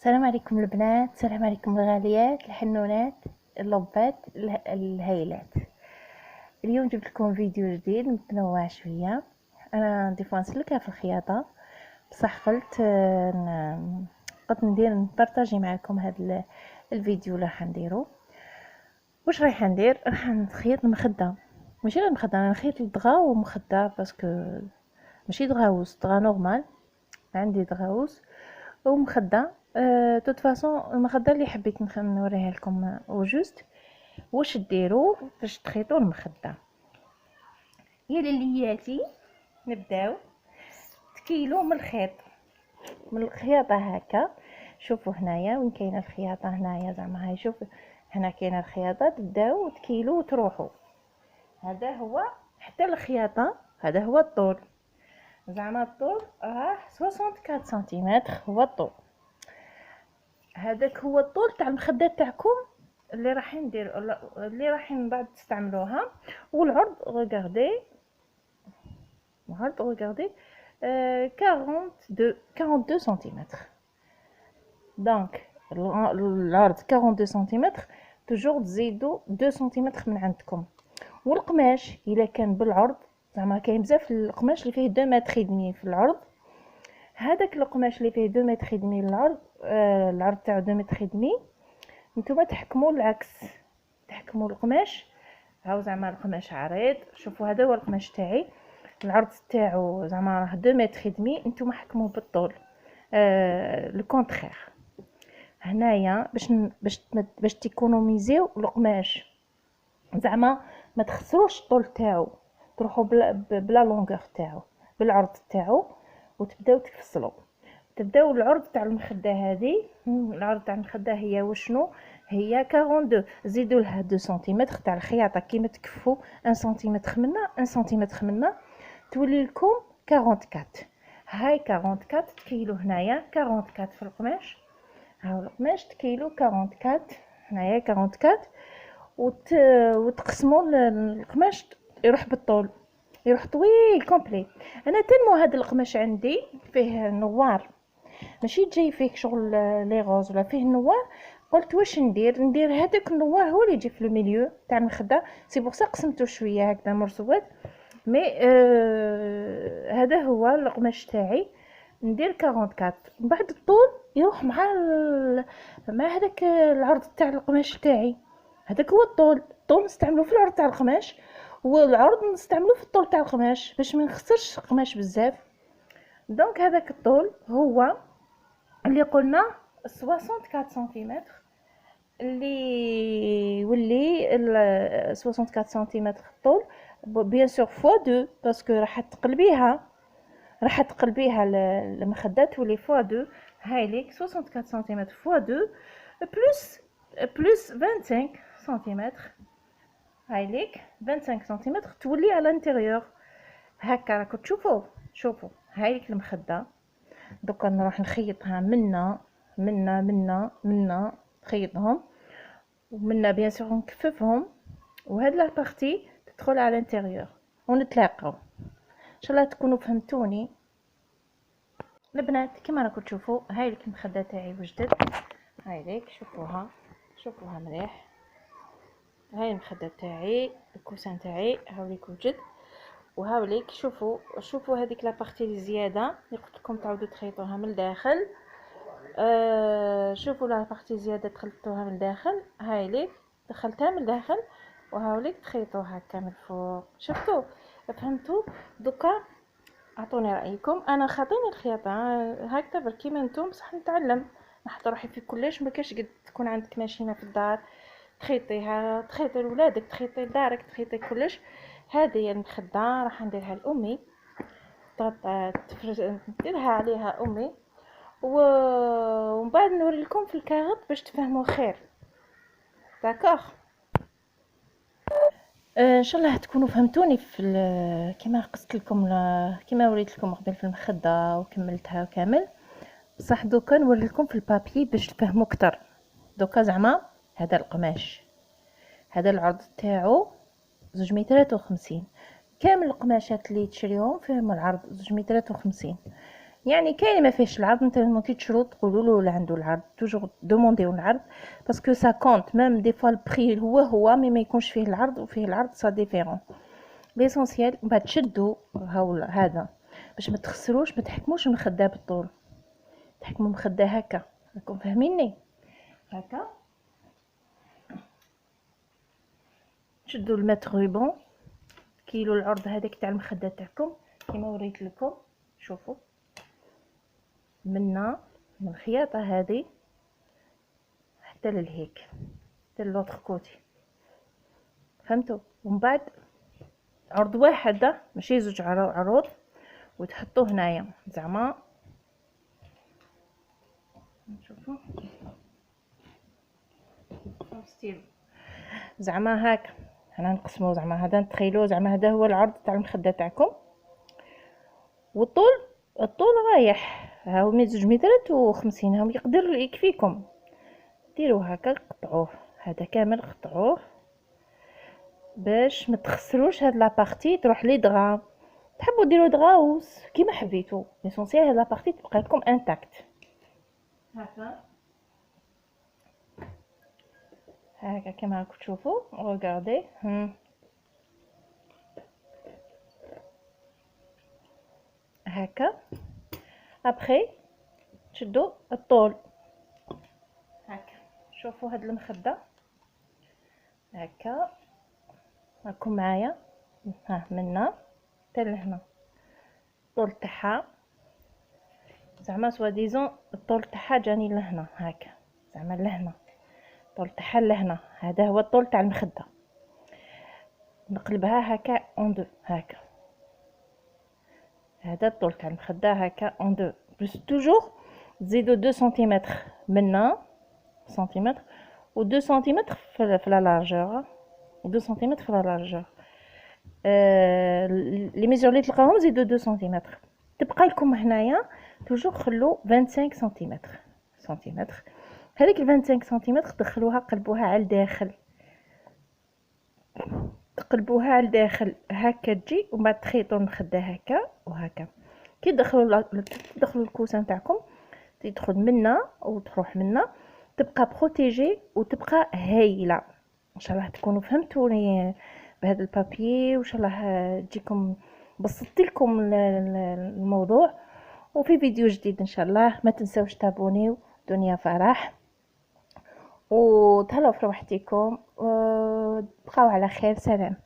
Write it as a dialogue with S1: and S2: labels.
S1: السلام عليكم البنات، السلام عليكم الغاليات الحنونات اللبات الهايلات. اليوم جبت لكم فيديو جديد متنوع شويه. انا دي فوا نسلكها في الخياطه، بصح قلت قد نبارطاجي معكم هذا الفيديو اللي راح نديرو. واش رايحه ندير؟ راح نخيط المخده، ماشي غير المخده، انا نخيط الدغا ومخده باسكو ماشي دغاوس، دغا نورمال. عندي دغاوس ومخده. توت فاصون المخده اللي حبيت نوريها لكم وجوست واش ديروا باش تخيطوا المخده. هي للياتي نبداو تكيلو من الخيط، من الخياطه هكا. شوفوا هنايا وين كاينه الخياطه، هنايا زعما هاي شوف هنا كاينه الخياطه، تبداو تكيلو وتروحوا. هذا هو حتى الخياطه، هذا هو الطول، زعما الطول راه 64 سنتيمتر هو الطول. هذاك هو الطول تاع المخده تاعكم اللي راح ندير، اللي راح بعد تستعملوها. والعرض غوغاردي، العرض غوغاردي 42 سنتيمتر. دونك العرض 42 سنتيمتر، توجور تزيدوا 2 سنتيمتر من عندكم. والقماش الا كان بالعرض، زعما كاين بزاف القماش اللي فيه 2 متر ودمي في العرض. هذاك القماش اللي فيه 2 متر ودمي العرض، العرض تاعو 2 متر ودمي، نتوما تحكموا العكس، تحكموا القماش. هاو زعما القماش عريض، شوفوا هذا هو القماش تاعي، العرض تاعو زعما راه 2 متر ودمي، نتوما حكموا بالطول. لو كونترير هنايا باش تيكونوميزيو القماش، زعما ما تخسروش الطول تاعو، تروحوا بلا لونغور تاعو، بالعرض تاعو، وتبداو تفصلوا. تبداو العرض تاع المخده هذه، العرض تاع المخده هي وشنو هي 42، زيدوا لها 2 سنتيمتر تاع الخياطه كيما تكفوا 1 سنتيمتر منا 1 سنتيمتر منا، تولي لكم 44. هاي 44 تكيلو هنايا 44 في القماش، هاو القماش تكيلو 44 هنايا 44، وتقسموا القماش يروح بالطول، يروح طويل كومبلي. انا تنمو هذا القماش عندي فيه نوار، ماشي جاي فيه شغل لي غوز ولا فيه نوار. قلت واش ندير هذاك النوار هو اللي يجي في الميليو تاع المخده، سي بوغ سا قسمته شويه هكذا مرسوات. مي هذا هو القماش تاعي، ندير 44. من بعد الطول يروح مع هذاك العرض تاع القماش تاعي. هذاك هو الطول نستعملوه في العرض تاع القماش، والعرض نستعملوه في الطول تاع القماش باش ما نخسرش القماش بزاف. دونك هذاك الطول هو اللي قلنا 64 سنتيمتر، اللي يولي 64 سنتيمتر الطول. بيان سور فوا 2 باسكو راح تقلبيها المخده تولي فوا 2. هاي ليك 64 سنتيمتر فوا 2 بلس 25 سنتيمتر. هاي ليك 25 سنتيمتر تولي على الانتيريور هكا. راكم شوفوا هاي ليك المخده. دوكا نروح نخيطها منا نخيطهم، ومنا بيان سور نكففهم، وهاد لا بارتي تدخل على الانتيريور ونتلاقاو. ان شاء الله تكونوا فهمتوني البنات. كما راكم تشوفوا هاي لك المخده تاعي وجدت، هاي ليك شوفوها مليح. هاي المخده تاعي، الكوسان تاعي هاوليك وجد، وهاوليك شوفوا هذيك لا بارتي الزياده اللي قلت لكم تعاودوا تخيطوها من الداخل. شوفوا لا بارتي زياده دخلتوها من الداخل، هاي ليك دخلتها من الداخل، وهاوليك تخيطوها هكا من الفوق. شفتوا؟ فهمتوا؟ دوكا اعطوني رايكم. انا خاطيني الخياطه هكذا بركي ما نتوما، بصح نتعلم، نحط روحي في كلش. ما كاش قد تكون عندك ماشينه في الدار تخيطيها، تخيطي لولادك، تخيطي لدارك، تخيطي كلش. هذه هي المخده راح نديرها لامي، نديرها عليها امي، ومن بعد نوري لكم في الكاغط باش تفهموا خير. داكوغ؟ ان شاء الله تكونوا فهمتوني في كما قصت لكم، كما وريت لكم قبل في المخده وكملتها كامل. بصح دوكا نوري لكم في البابي باش تفهموا اكثر. دوكا زعما هذا القماش، هذا العرض تاعو 253. كامل القماشات اللي تشريهم فيهم العرض 253. يعني كاين ما فيهش العرض، مثلا كي تشرو تقولوا له لا عنده العرض، توجور دومونديو العرض باسكو سا كونت. ميم دي فوا البري هو مي ما يكونش فيه العرض وفيه العرض سا ديفيرون. ليسونسيال بعد تشدوا هاو هذا باش ما تخسروش، ما تحكموش المخده بالطول، تحكموا مخده هكا. راكم فاهميني؟ هكا تشدوا المتر روبون كيلو العرض هذاك تاع المخده تاعكم كيما وريت لكم. شوفوا من الخياطه هذه حتى للهيك، حتى لوطخ كوتي، فهمتوا؟ ومن بعد عرض واحد ماشي زوج عروض وتحطوه هنايا زعما. نشوفوا ستيل زعما هاك. حنا نقسمو زعما هذا نتخيلوه زعما هذا هو العرض تاع المخده تاعكم، والطول رايح ها هو 250 هم يقدر يكفيكم. ديروا هكا قطعوه هذا كامل قطعوه باش ما تخسروش هاد لابارتي تروح لي دغا. تحبوا ديروا دغاوس كيما حبيتوا، ليسونسيال هاد لابارتي تبقى لكم انتاكت. هكا كما راكم تشوفوا. ريغاردي هكا. ابخي تشدوا الطول هكا. شوفوا هاد المخده هكا راكم معايا، ها منا حتى لهنا الطول تاعها زعما سوا ديزون الطول تاعها جاني لهنا هكا، زعما لهنا الطول تاعها لهنا. هذا هو الطول تاع المخده. نقلبها هكا اون دو هكا، هذا الطول تاع المخده هكا اون دو بلس توجور تزيدوا 2 سنتيمتر منا سنتيمتر و 2 سنتيمتر في لا لارجور، 2 سنتيمتر في لا لارجور. لي ميزور اللي تلقاوهم زيدوا 2 سنتيمتر. تبقى لكم هنايا توجور خلو 25 سنتيمتر. هذيك 25 سنتيمتر دخلوها قلبوها على الداخل، تقلبوها على الداخل هكا تجي، ومن بعد تخيطوا المخده هكا وهكا. كي تدخلوا الكوسان تاعكم تدخل منا وتروح منا، تبقى بروتيجي وتبقى هايله. ان شاء الله تكونوا فهمتوني بهذا البابي، وان شاء الله تجيكم بسطت لكم الموضوع. وفي فيديو جديد ان شاء الله ما تنسوش تابونيو دنيا فرح، وتهلاو في روحتكم، بقاو على خير. سلام.